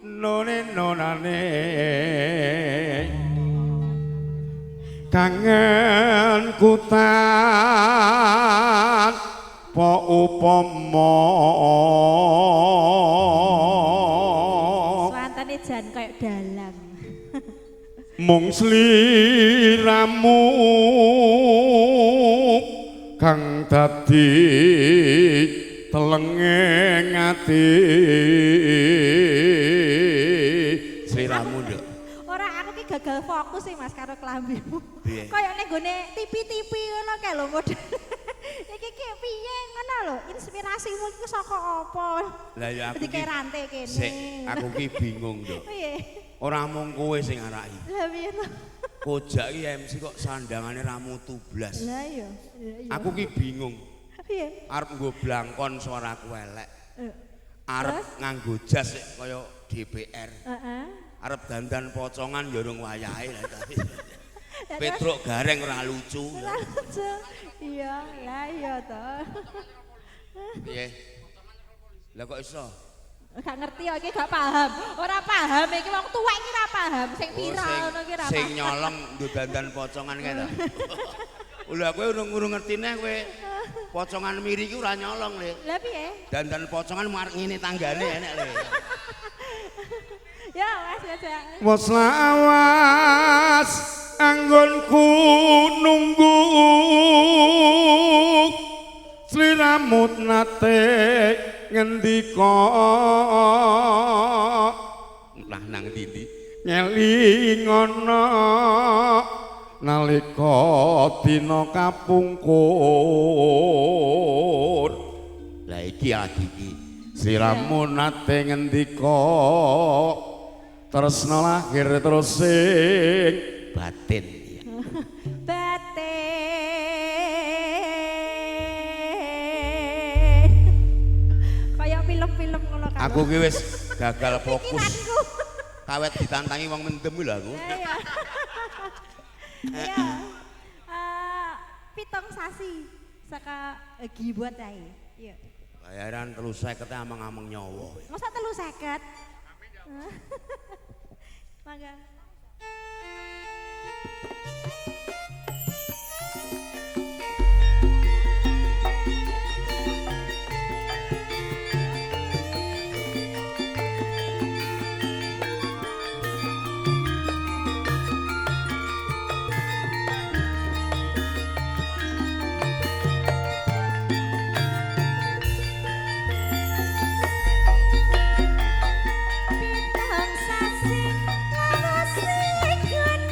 none nonane kangen kutan po upama swantane jan koyo dalang mung sliramu kang dadi telenge ngati sliramu nduk ora aku ki gagal fokus sih Mas karo klambimu koyo ning gone TV-TV ngono kae lho model iki ki piye ngono lho inspirasimu iki saka apa lah ya aku ki rantai kene sik aku ki bingung nduk piye ora mung kowe sing araki lah piye to Kojak iki MC kok sandangane ra mutu blas lah iya aku ki bingung piye arep nggo blangkon suaraku elek arep nganggo jas kaya DPR arep dandan pocongan ya urung wayahe lah tadi Petruk gareng ora lucu iya lah iya to piye lah kok iso gak ngerti iki gak paham ora paham iki wong tuwek iki ora paham sing viral ngono iki ora paham sing nyolong nggo dandan pocongan kae to lha kowe urung ngerti neh kowe pocongan miri iki ora nyolong le lha piye dandan pocongan marek ngene tanggane enek le ya wes ya wes lawas anggonku nunggu sliramu nate ngendika lah nang ndi ngelingono nalika dina kapungkur lah iki lagi iki sliramu nate ngendika tresna lahir terus sing batin batin kaya film-film ngono kan aku ki wis gagal fokus kawet ditantangi wong mendem lho aku iya pitong sasi saka gibuat ae iya bayaran 350 amang-amang nyawa masa 350 mangga pitong sasi ngawasi gun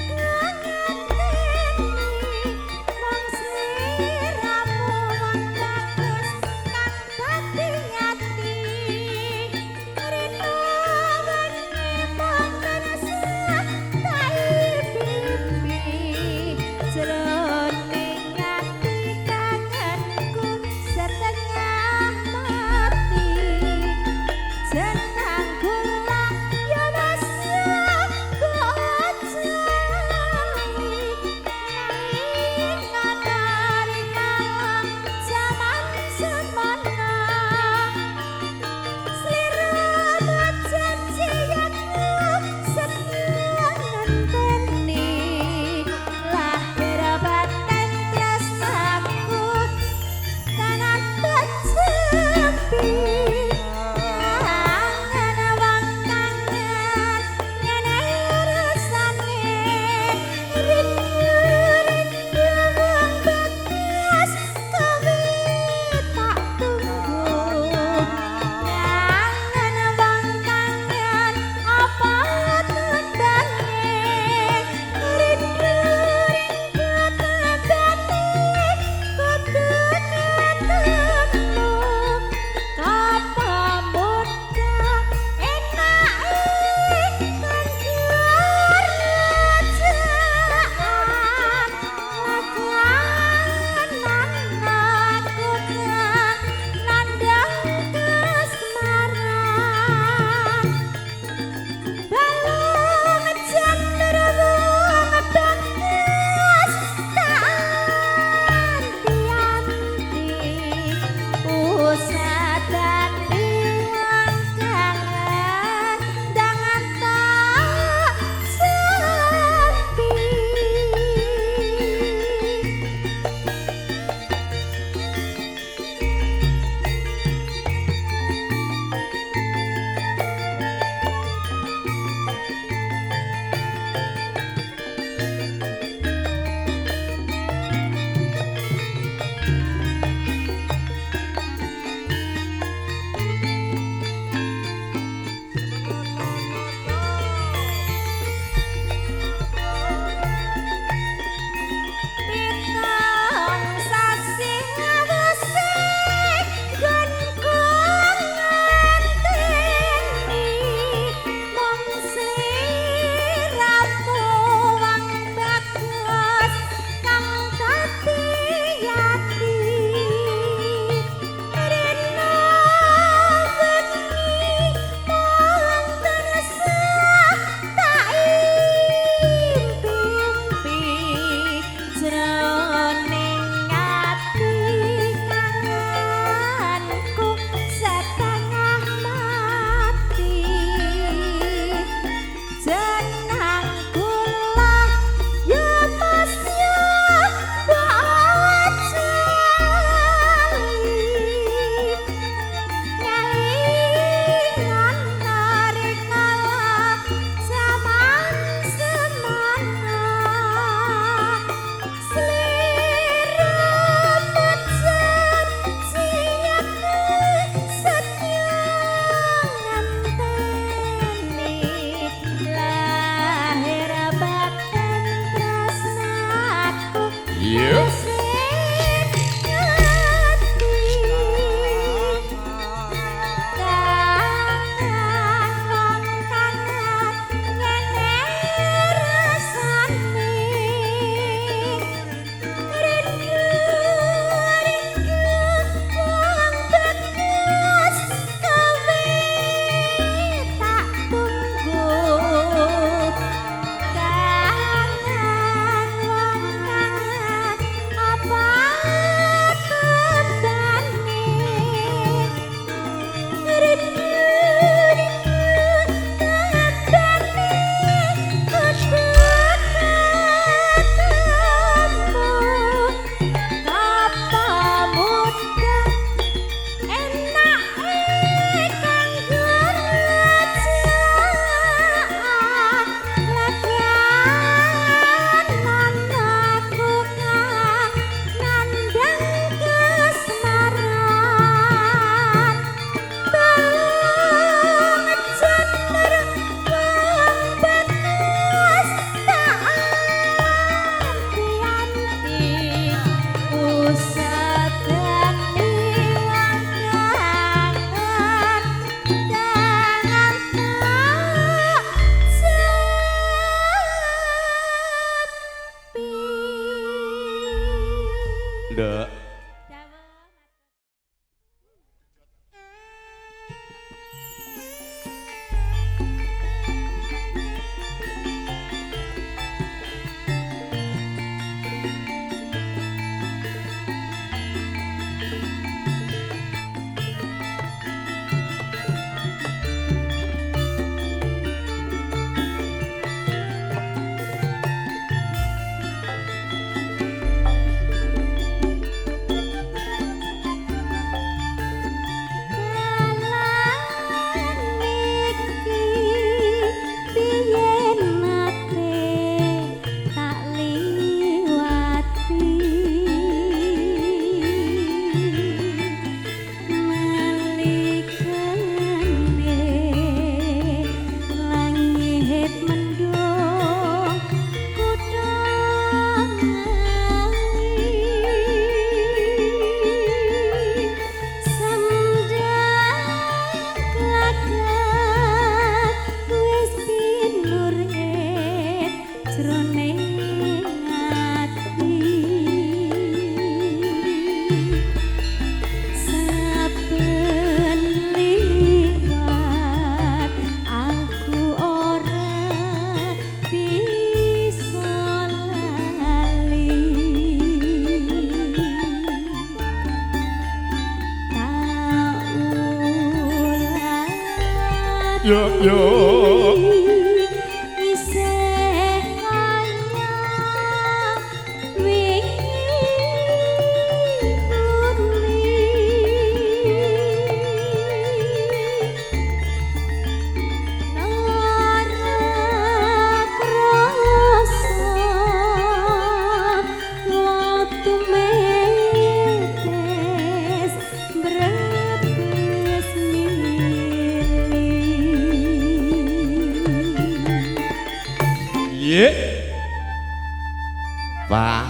Pak.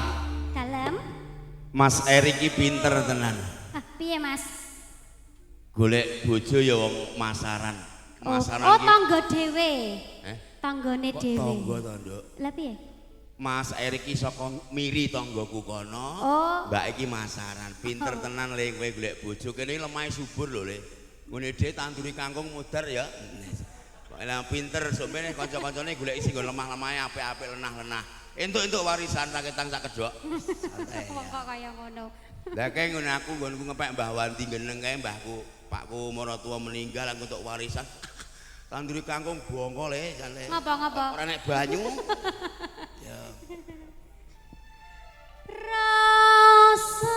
Dalem. Mas Erik iki pinter tenan. Ah, piye Mas? Golek bojo ya wong masaran. Masaran oh tangga dhewe. Tanggane dhewe. Tangga to, Nduk. Lah piye? Mas Erik iki saka miri tanggaku kono. Oh. Mbak iki masaran. Pinter tenan le kowe golek bojo. Kene lemahe subur lho le. Ngene dhewe tanduri kangkung mudar ya. Lah pinter sok meneh kanca-kancane golek isi nggo lemah-lemahe apik-apik lenah-lenah. Entuk-entuk warisan raketang sak kedhok. Santai. Kok kaya ngono. Lah kae ngene aku nggonku ngepek Mbah Wanti geneng kae mbahku, pakku maratuwa meninggal aku entuk warisan. Tanduri kangkung bongko le jane. Ngapa? Ora nek banyu. Ya. Rasa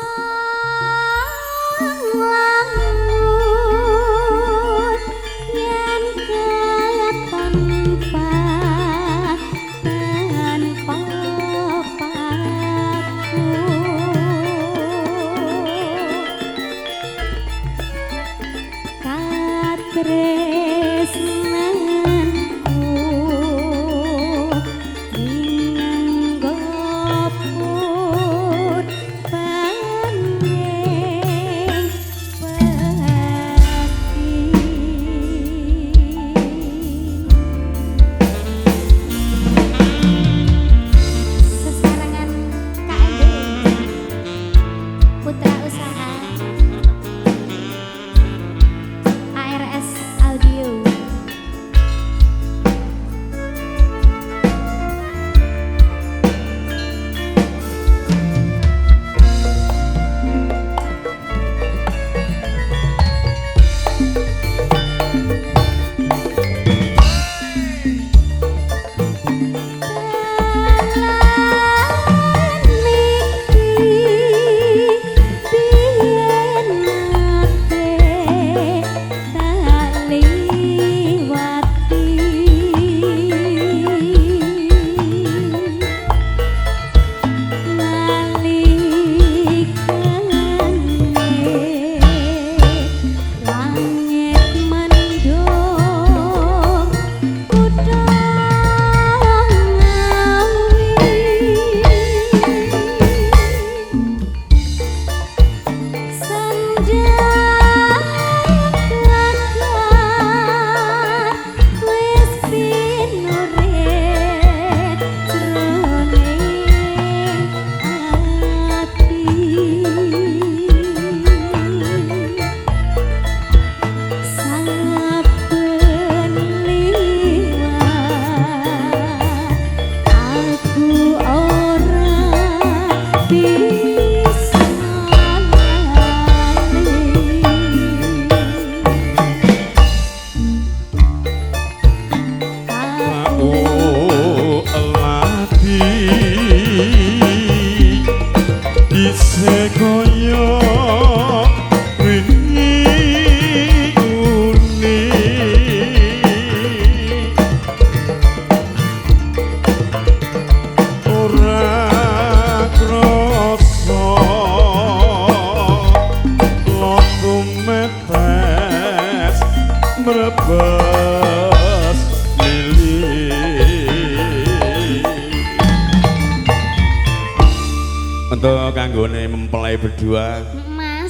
Untuk kanggone mempelai berdua, Mas,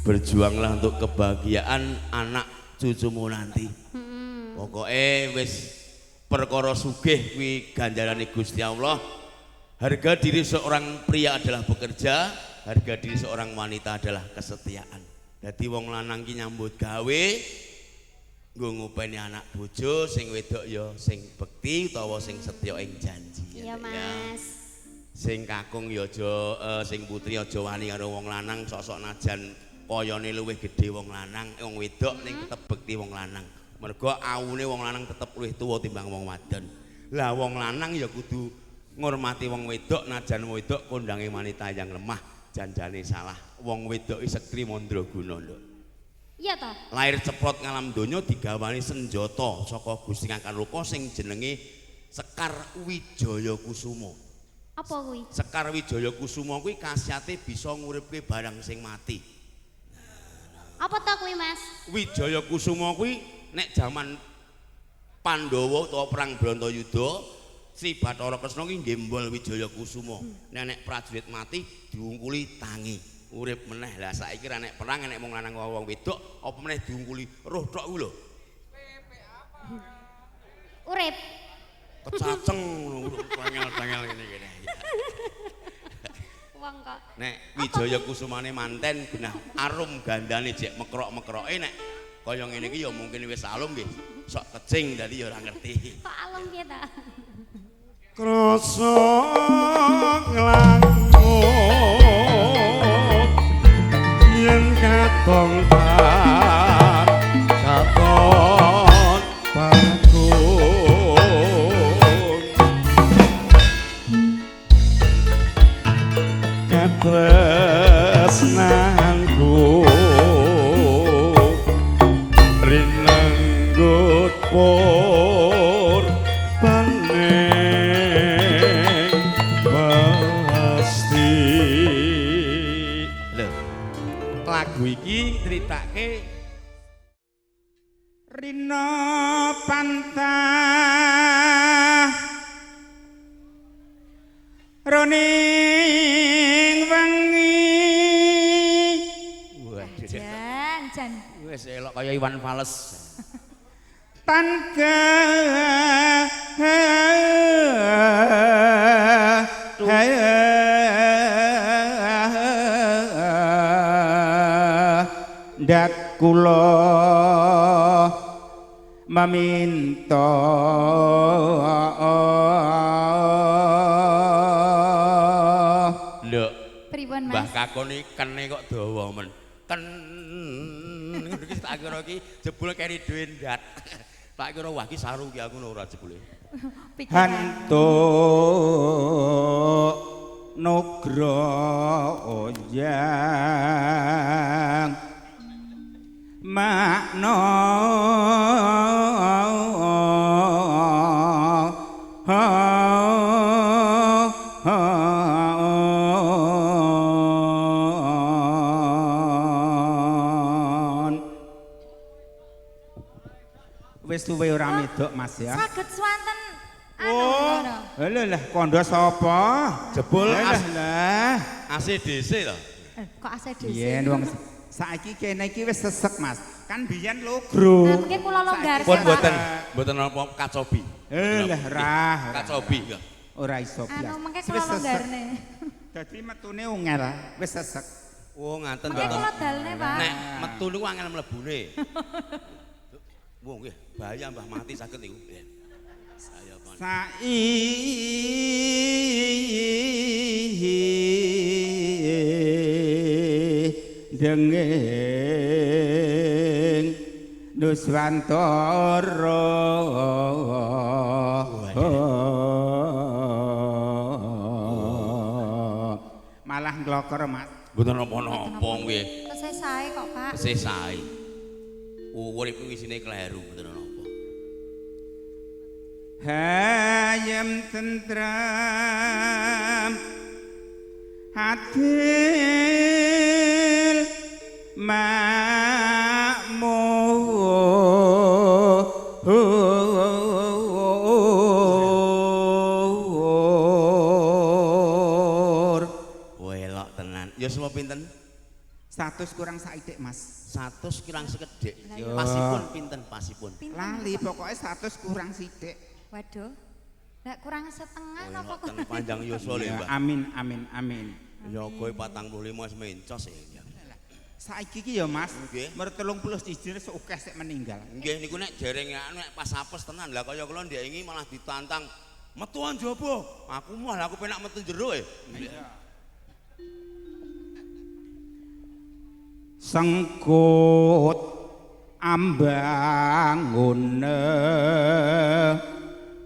berjuanglah untuk kebahagiaan anak cucumu nanti. Pokoknya wis perkara sugih kuwi ganjarane Gusti Allah. Harga diri seorang pria adalah bekerja, harga diri seorang wanita adalah kesetiaan. Jadi wong lanang ki nyambut gawe nggo ngupeni anak bojo, sing wedok ya sing bekti utawa sing setya ing janji. Iya Mas. Sing kakung ya aja sing putri aja wani karo wong lanang sok-sok najan kayane luwih gedhe wong lanang, wong wedok ning tetep bekti wong lanang. Mergo awune wong lanang tetep luwih tuwa timbang wong wadon. Lah wong lanang ya kudu ngurmati wong wedok najan wedok kondange wanita yang lemah janjane salah. Wong wedok sekri mandraguna lho. Iya ta? Lahir ceprot ngalam donya digawani senjata saka Gusti Kang Kaluka sing jenenge Sekar Wijaya Kusuma. Apa kuwi? Sekar Wijaya Kusuma kuwi khasiate bisa nguripke barang sing mati. Apa ta kuwi, Mas? Wijaya Kusuma kuwi nek jaman Pandhawa utawa perang Bratayuda, Sri Bathara Kresna kuwi nggembol Wijaya Kusuma. Nek prajurit mati diungkuli tangi. Urip meneh. Lah saiki ra nek perang nek wong lanang wong wedok apa meneh diungkuli roh tok ku lho. Urip. Kecaceng tangel-tangel ngene-ngene. Wong kok. Nek Wijaya Kusumane manten genah arum gandane jek mekrok-mekroke nek kaya ngene iki ya mungkin wis alum nggih. Sok kecing dadi ya ora ngerti. Kok alum piye ta? Krasa nglangut yen katong tak katon bangun katresnanku rinenggut pur paneng pasti. Lho. Lagu iki critake Rina pantah roning wengi. waduh. Jan. Wis elok kaya Iwan Fals. Tan dak kula meminta Lho, Pripun, Mbah Mas? Kakon iki kene kok dawa men. Ken iki tak kira iki jebul keri dhewe ndat. Tak kira wah iki saru ki aku ora jebule. hantuk nugroho yang makna wis suwe ora medok Mas ya. Saged swanten Oh, anu. lho lah kondo sapa? Jebul Lah as lah. ACDC to. Kok ACDC? Biyen wong saiki kene iki wis sesek Mas. Kan biyen logro. Nah, mungkin kula longgarke. Pun Pak. mboten apa kacobi. Lah rah. Kacobi ya. Ora iso blas. Anu mengke Wis kula sesek. longgarne. Dadi metune ungel wis sesek. Oh ngaten Mengke to. kula dalne, Pak. Nek metu niku angel mlebune. Wong nggih, bahaya Mbah mati saged niku. Saya pun. Denging Nuswantara malah nglokor Mas. Mboten napa-napa nggih. Tesih sae kok, Pak. Tesih sae. Urip kuwi isine kleru mboten napa. Hayam tentram hatil makmur. Welok tenan. Ya semua pinten? 100 kurang saidik Mas. 100 kirang sekedhik. Yo. Pasipun pinten pasipun? Lali pokoknya 100 kurang sidik. Waduh. Nek kurang setengah napa Welok kok? ten panjang yuswa lho, Ya, Mbak. amin amin amin. Ya kowe 45 wis mencos ya. Saiki iki ya Mas, Nggih. mer 31 wis akeh sik meninggal. Nggih niku nek jareng nek pas apes tenan lah kaya kula ndek ingi malah ditantang metuan jaba. Aku malah aku penak metu jero e. Sengkut ambangune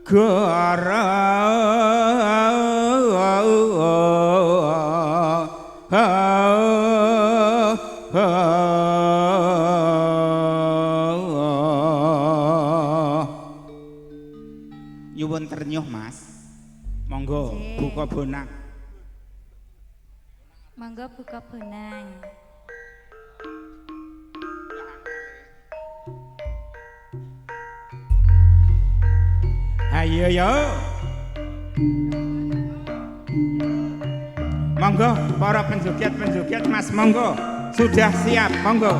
gara nyuwun ternyuh Mas monggo buka bonang Monggo buka bonang. ayo yo monggo para penjoget Mas monggo sudah siap monggo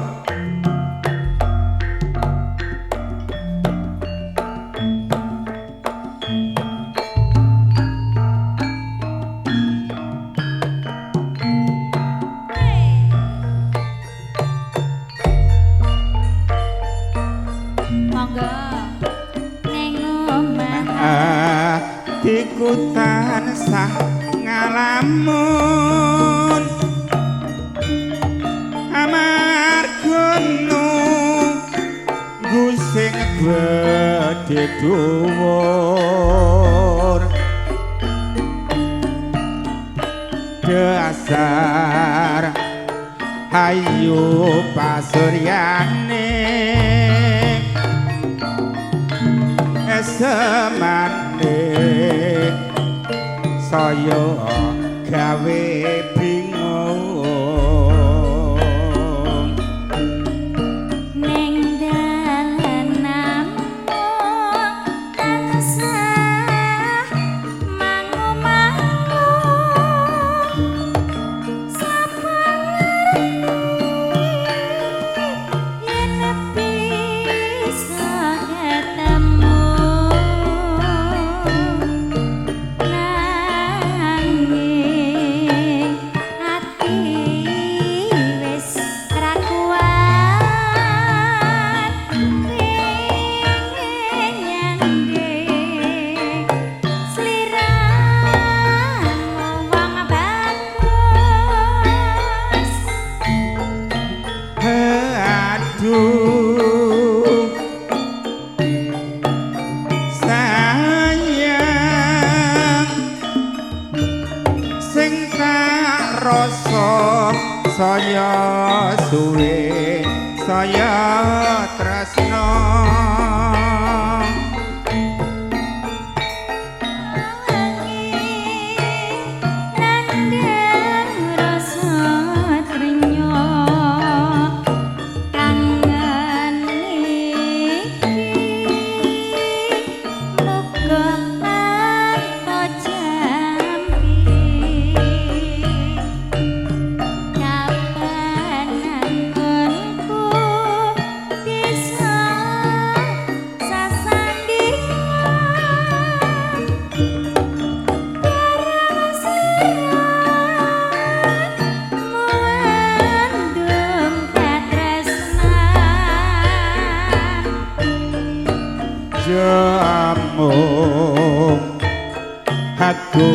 iku tansah ngalamun amargono gusing gedhe dhuwur dasar ayu pasuryane semane saya gawe bingung ning dalan namung tansah mangu-mangu sapa yen bisa ketemu saya suwe saya tresno jamung aku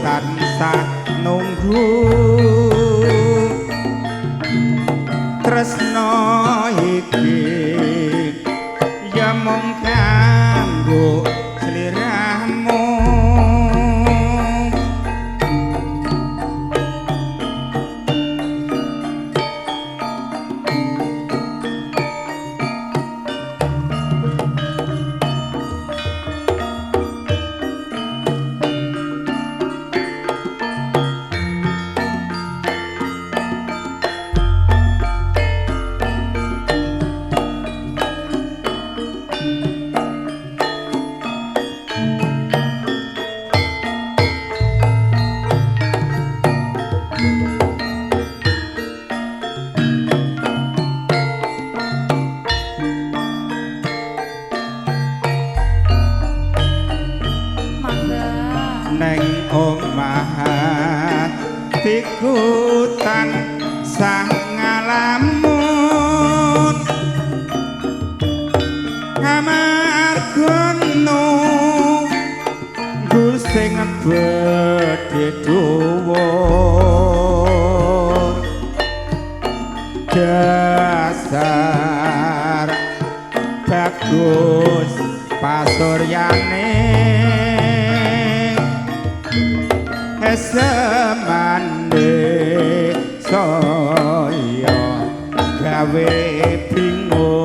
tansah nunggu tresno iki ya mung kanggo sliramu neng omah atiku tansah ngalamun amargono gusing gedhe dhuwur dasar suryane semande saya gawe bingung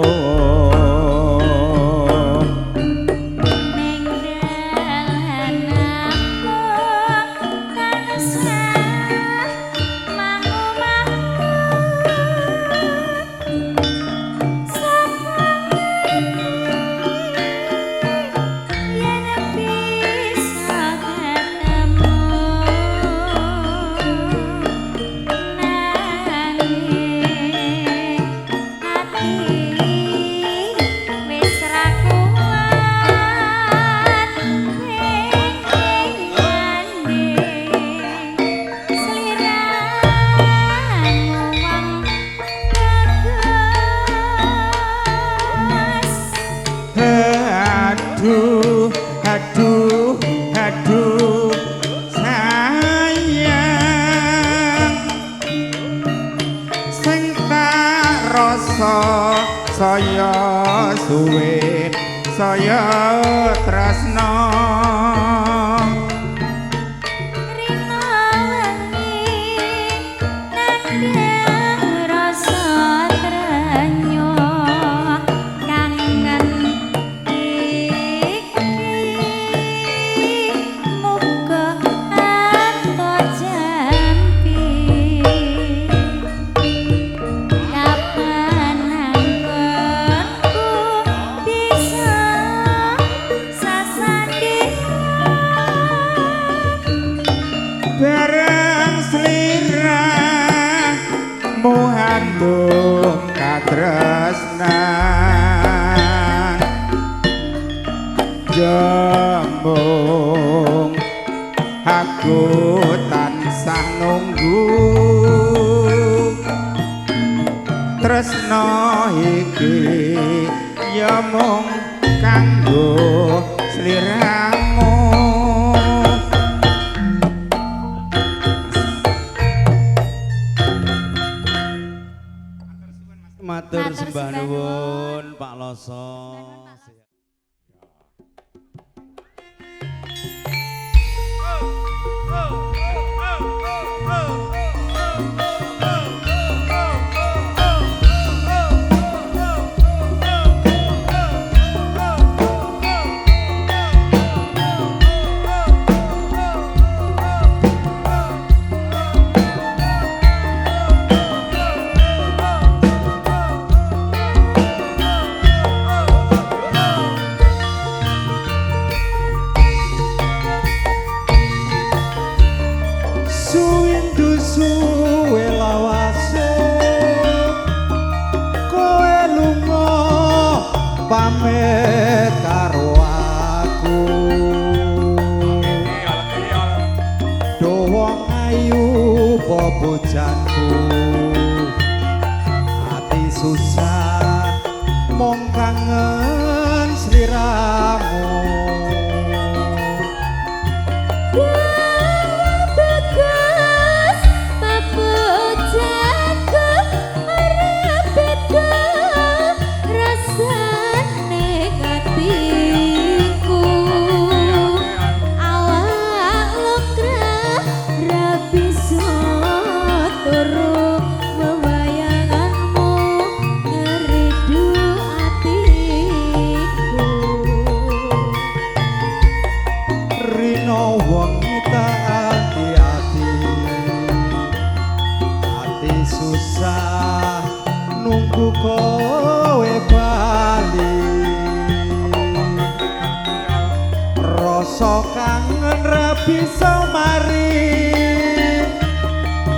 aduh sayang sing tak rasa saya suwe saya tresno bareng slira muhandung katresnan jembung aku tansah nunggu tresno iki ya mung kanggo sliramu matur sembah nuwun Pak Loso. pamit karo aku do wong ayu bobojanku ati susah mong kangen sliramu susah nunggu kowe bali rasa kangen ra bisa mari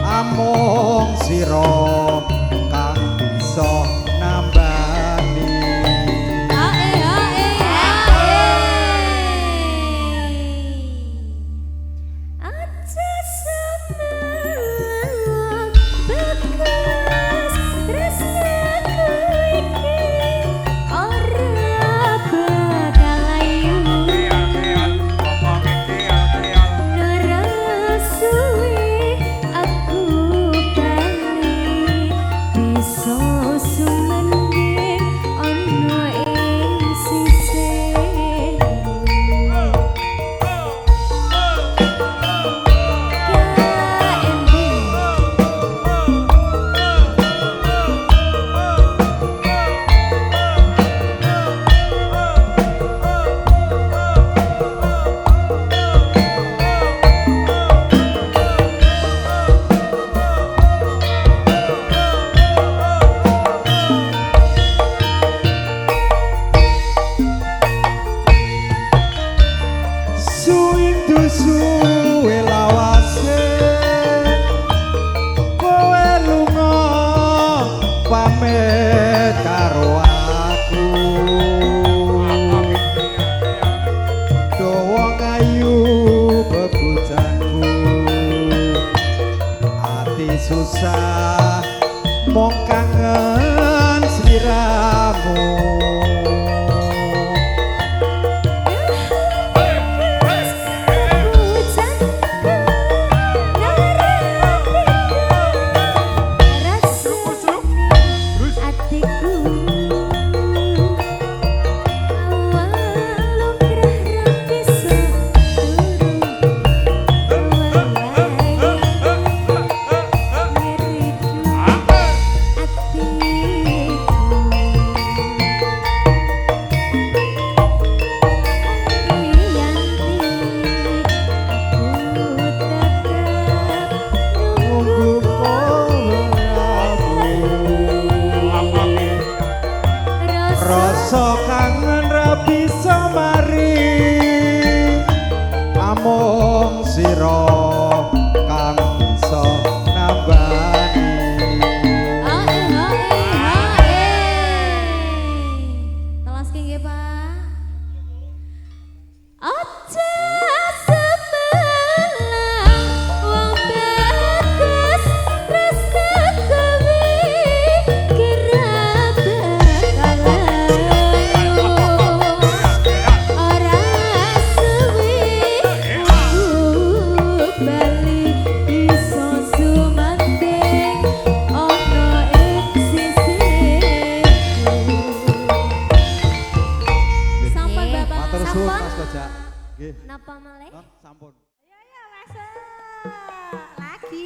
amung sira kang bisa nambani Matur suwun Sampun. Mas Kojak. Nggih. Napa malih? Non, sampun. Ya masuk lagi.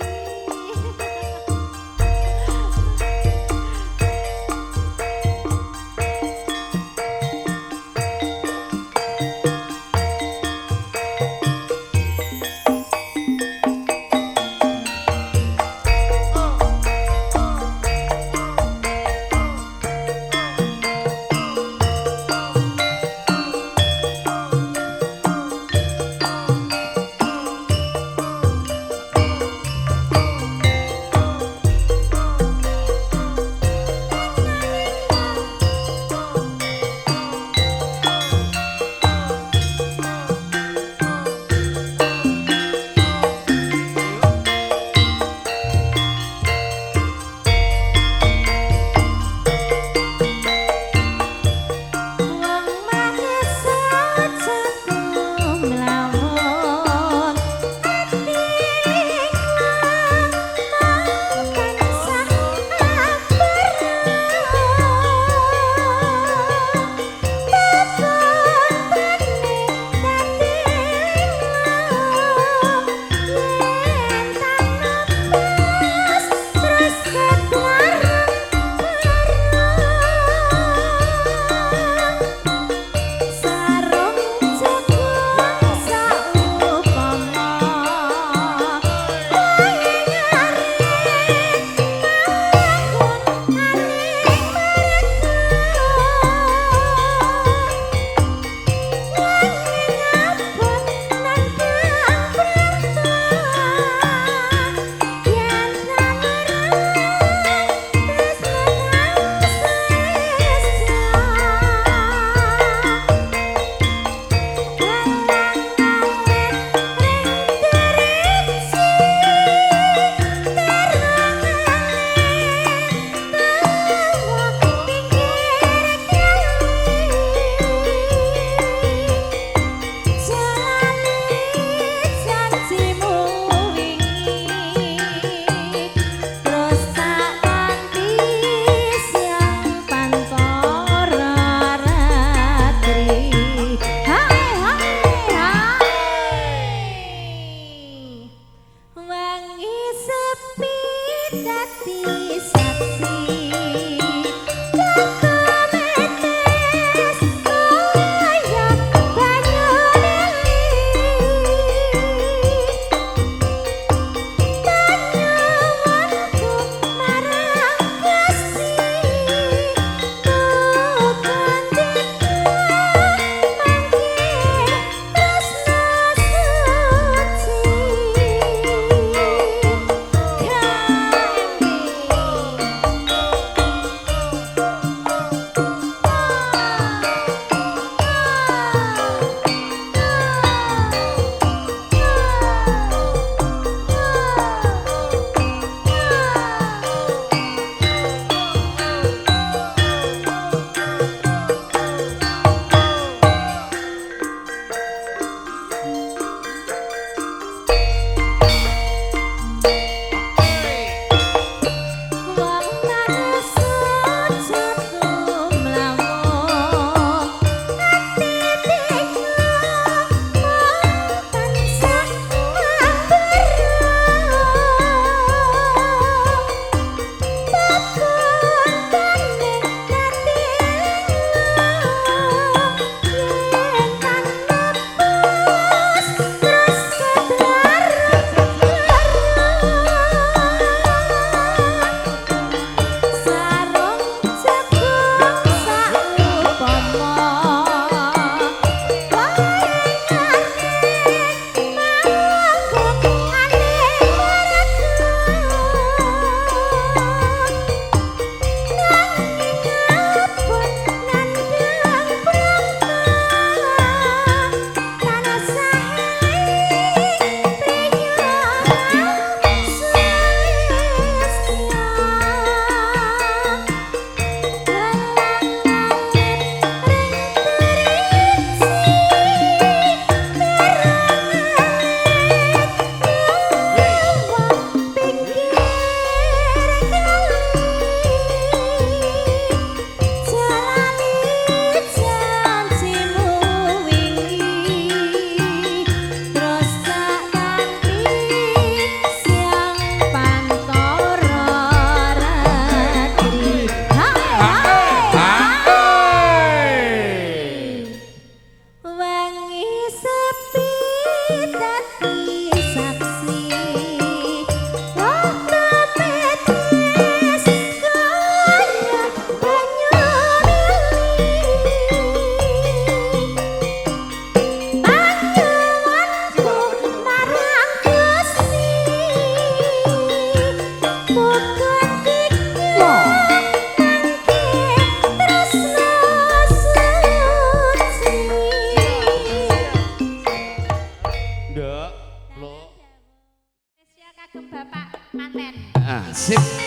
Sip.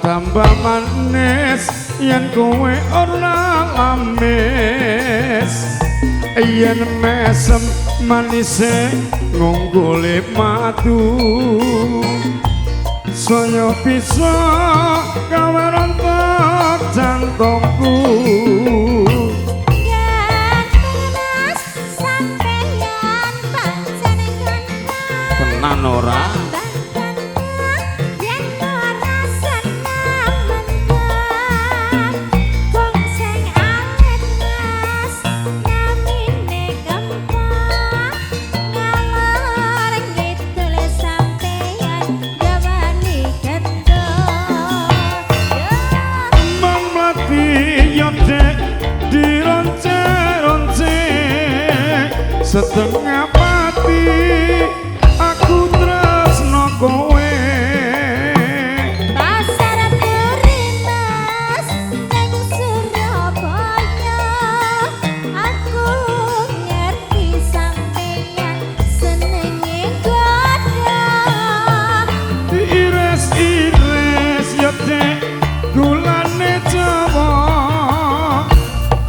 tambah manis yen kowe ora lamis yen mesem manise ngunggule madu saya bisa gawe rontok jantungku tenan ora setengah mati aku tresno kowe pasar Burimas nang Surabaya aku ngerti sampeyan senenge goda iris-iris yo dek gulane Jawa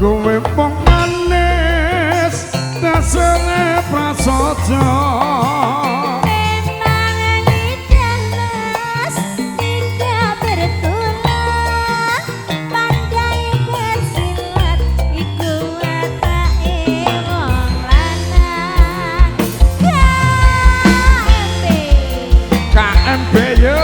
kowe mung manis dasane prasaja memang lidanas tidak bertulang pandai bersilat iku watake wong lanang KMB yo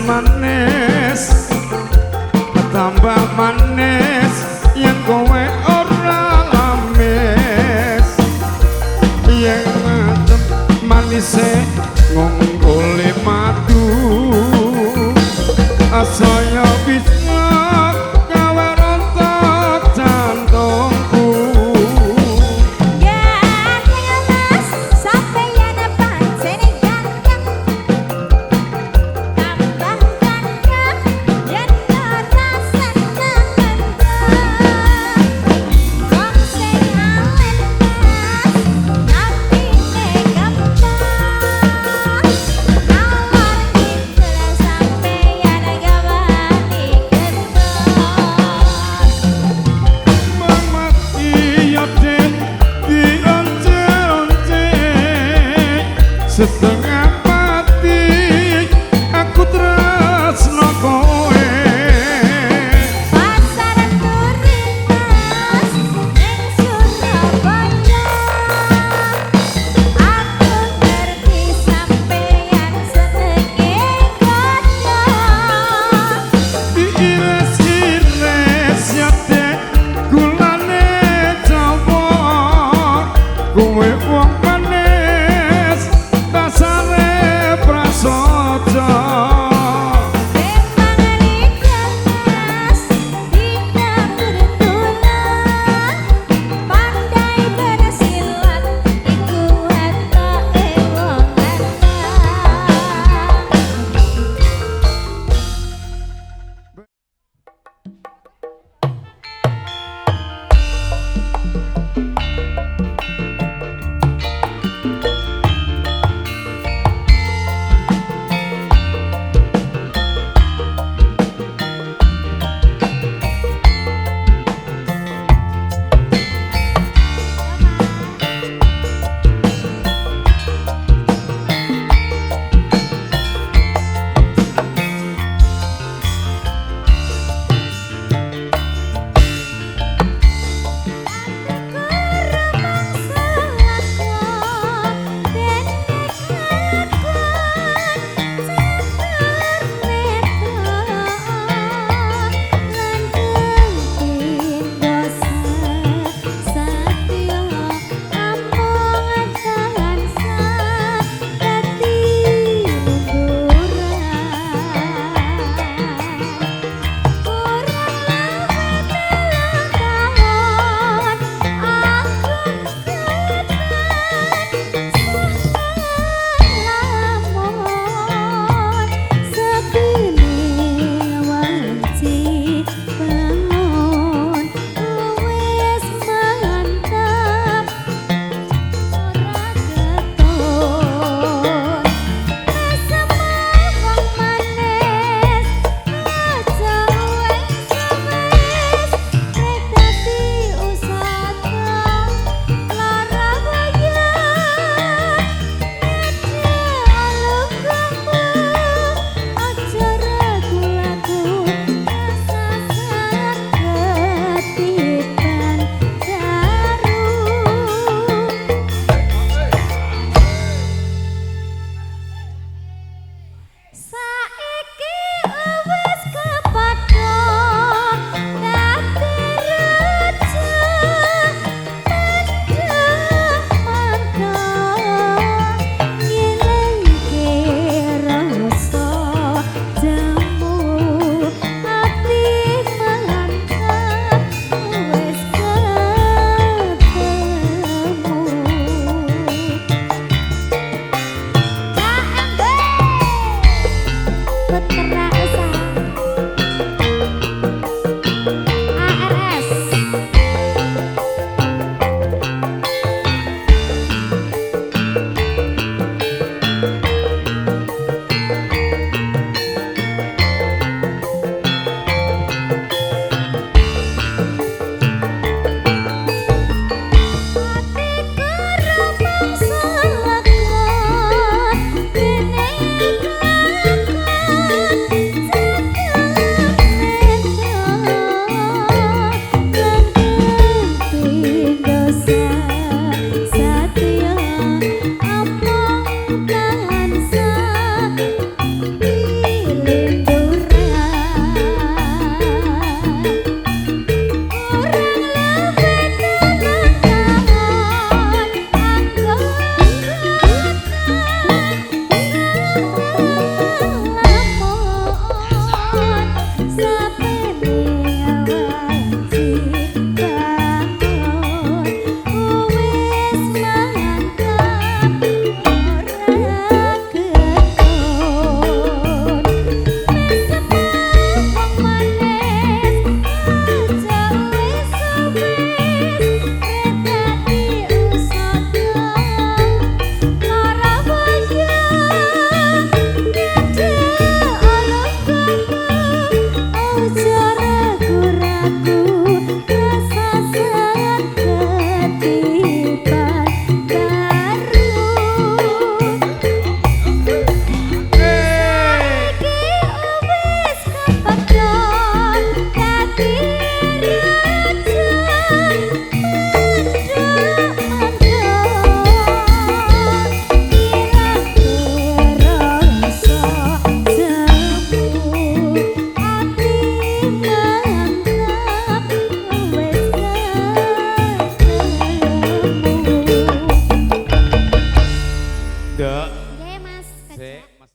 manis tambah manis yang kowe ora lamis yang ngadem manise ngunggule madu asal